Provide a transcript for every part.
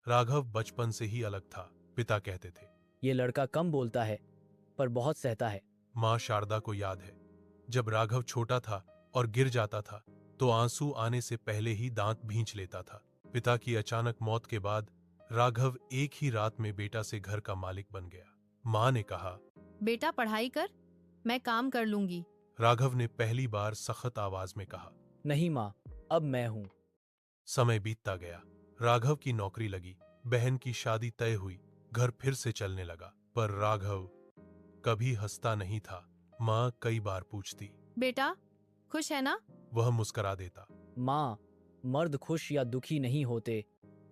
राघव बचपन से ही अलग था। पिता कहते थे, ये लड़का कम बोलता है पर बहुत सहता है। माँ शारदा को याद है, जब राघव छोटा था और गिर जाता था तो आंसू आने से पहले ही दांत भींच लेता था। पिता की अचानक मौत के बाद राघव एक ही रात में बेटा से घर का मालिक बन गया। माँ ने कहा, बेटा पढ़ाई कर, मैं काम कर लूंगी। राघव ने पहली बार सख्त आवाज में कहा। नहीं माँ, अब मैं हूँ। समय बीतता गया, राघव की नौकरी लगी, बहन की शादी तय हुई, घर फिर से चलने लगा। पर राघव कभी हंसता नहीं था। माँ कई बार पूछती, बेटा खुश है ना? वह मुस्करा देता। माँ, मर्द खुश या दुखी नहीं होते,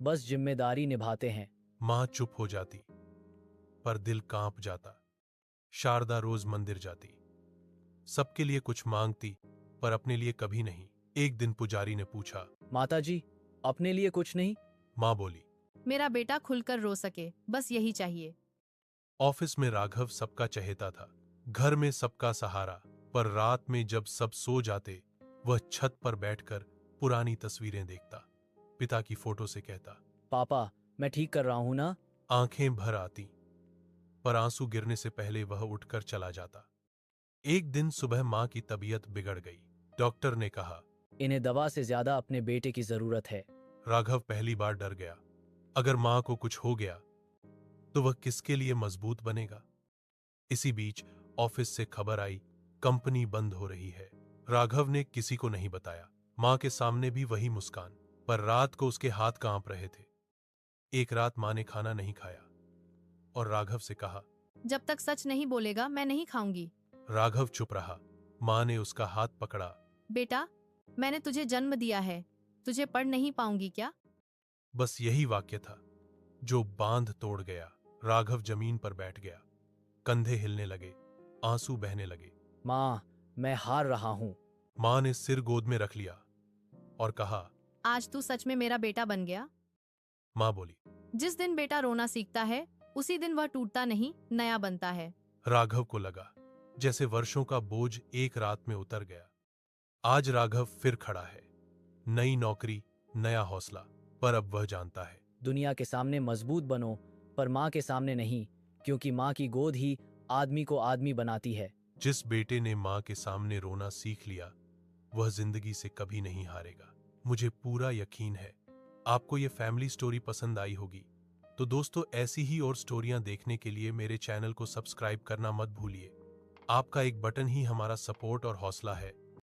बस जिम्मेदारी निभाते हैं। माँ चुप हो जाती, पर दिल कांप जाता। शारदा रोज मंदिर जाती, सबके लिए कुछ मांगती, पर अपने लिए कभी नहीं। एक दिन पुजारी ने पूछा, माताजी, अपने लिए कुछ नहीं? माँ बोली। मेरा बेटा खुलकर रो सके, बस यही चाहिए। ऑफिस में राघव सबका चहेता था, घर में सबका सहारा। पर रात में जब सब सो जाते, वह छत पर बैठकर पुरानी तस्वीरें देखता। पिता की फोटो से कहता, पापा, मैं ठीक कर रहा हूँ ना? आंखें भर आती, पर आंसू गिरने से पहले वह उठकर चला जाता। एक दिन सुबह मां की तबीयत बिगड़ गई। डॉक्टर ने कहा, इन्हें दवा से ज्यादा अपने बेटे की जरूरत है। राघव पहली बार डर गया। अगर मां को कुछ हो गया तो वह किसके लिए मजबूत बनेगा। इसी बीच ऑफिस से खबर आई, कंपनी बंद हो रही है। राघव ने किसी को नहीं बताया। मां के सामने भी वही मुस्कान, पर रात को उसके हाथ कांप रहे थे। एक रात मां ने खाना नहीं खाया और राघव से कहा, जब तक सच नहीं बोलेगा मैं नहीं खाऊंगी। राघव चुप रहा। मां ने उसका हाथ पकड़ा। बेटा, मैंने तुझे जन्म दिया है, तुझे पढ़ नहीं पाऊंगी क्या? बस यही वाक्य था जो बांध तोड़ गया। राघव जमीन पर बैठ गया, कंधे हिलने लगे, आंसू बहने लगे। माँ, मैं हार रहा हूँ। मां ने सिर गोद में रख लिया और कहा, आज तू सच में मेरा बेटा बन गया। मां बोली। जिस दिन बेटा रोना सीखता है उसी दिन वह टूटता नहीं, नया बनता है। राघव को लगा जैसे वर्षों का बोझ एक रात में उतर गया। आज राघव फिर खड़ा है, नई नौकरी, नया हौसला। पर अब वह जानता है, दुनिया के सामने मजबूत बनो, पर माँ के सामने नहीं, क्योंकि माँ की गोद ही आदमी को आदमी बनाती है। जिस बेटे ने मां के सामने रोना सीख लिया, वह जिंदगी से कभी नहीं हारेगा। मुझे पूरा यकीन है आपको ये फैमिली स्टोरी पसंद आई होगी। तो दोस्तों, ऐसी ही और स्टोरियां देखने के लिए मेरे चैनल को सब्सक्राइब करना मत भूलिए। आपका एक बटन ही हमारा सपोर्ट और हौसला है।